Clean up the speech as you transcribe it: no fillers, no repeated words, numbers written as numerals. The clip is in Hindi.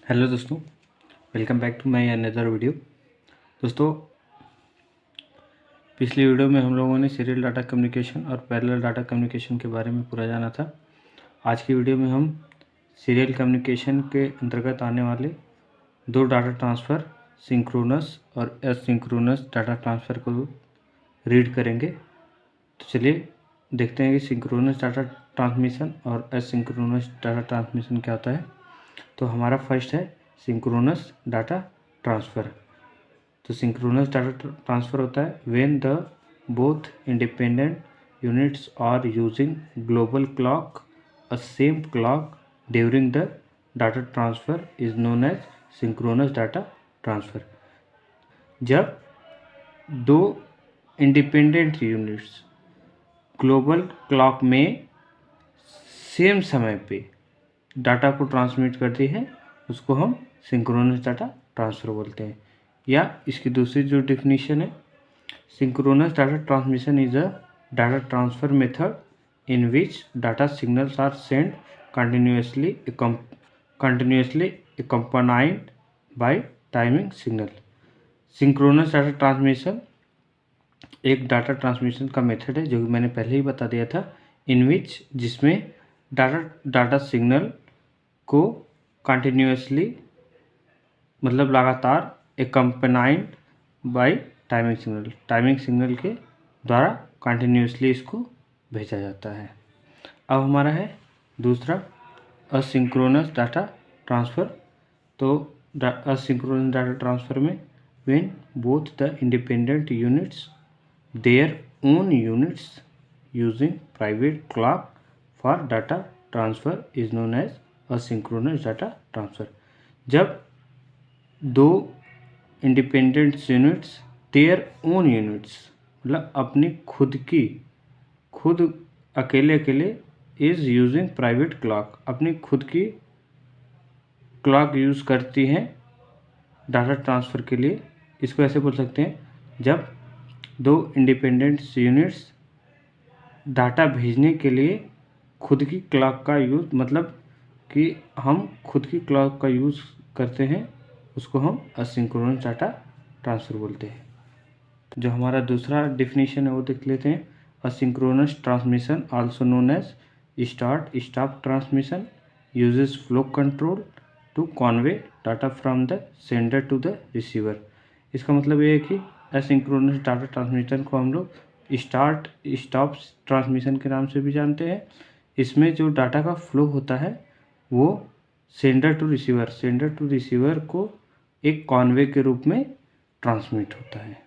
हेलो दोस्तों, welcome back to my another video. दोस्तों, पिछली वीडियो में हम लोगों ने सीरियल डाटा कम्युनिकेशन और पैरेलल डाटा कम्युनिकेशन के बारे में पूरा जाना था। आज की वीडियो में हम सीरियल कम्युनिकेशन के अंतर्गत आने वाले दो डाटा ट्रांसफ़र, सिंक्रोनस और एसिंक्रोनस डाटा ट्रांसफ़र को रीड करेंगे। तो चलिए देखते हैं कि सिंक्रोनस डाटा ट्रांसमिशन और एसिंक्रोनस डाटा ट्रांसमिशन क्या होता है। तो हमारा फर्स्ट है सिंक्रोनस डाटा ट्रांसफ़र। तो सिंक्रोनस डाटा ट्रांसफ़र होता है when the both independent units are using global clock a same clock during the data transfer is known as synchronous data transfer. जब दो इंडिपेंडेंट यूनिट्स ग्लोबल क्लॉक में सेम समय पे डाटा को ट्रांसमिट करती है उसको हम सिंक्रोनस डाटा ट्रांसफ़र बोलते हैं। या इसकी दूसरी जो डेफिनेशन है, synchronous data transmission is a data transfer method in which data signals are send continuously accompanied by timing signal. Synchronous data transmission एक डाटा ट्रांसमिशन का मेथड है जो कि मैंने पहले ही बता दिया था, इन विच जिसमें डाटा सिग्नल को कंटिन्यूसली मतलब लगातार एकम्पनाइड बाय टाइमिंग सिग्नल के द्वारा कंटिन्यूसली इसको भेजा जाता है। अब हमारा है दूसरा असिंक्रोनस डाटा ट्रांसफ़र। तो असिंक्रोनस डाटा ट्रांसफ़र में when both the independent units their own units using private clock for data transfer is known as asynchronous data transfer. जब दो independent units their own units मतलब अपनी खुद अकेले इज़ यूजिंग प्राइवेट क्लॉक अपनी खुद की क्लॉक यूज़ करती हैं डाटा ट्रांसफ़र के लिए। इसको ऐसे बोल सकते हैं, जब दो इंडिपेंडेंट यूनिट्स डाटा भेजने के लिए खुद की क्लॉक का यूज़ मतलब कि हम खुद की क्लॉक का यूज़ करते हैं, उसको हम असिंक्रोनस डाटा ट्रांसफ़र बोलते हैं। जो हमारा दूसरा डेफिनेशन है वो देख लेते हैं। Asynchronous transmission also known as start stop transmission uses flow control to convey data from the sender to the receiver. इसका मतलब ये है कि असिंक्रोनस डाटा ट्रांसमिशन को हम लोग स्टार्ट स्टॉप ट्रांसमिशन के नाम से भी जानते हैं। इसमें जो डाटा का फ्लो होता है वो सेंडर टू रिसीवर को एक कॉन्वे के रूप में ट्रांसमिट होता है।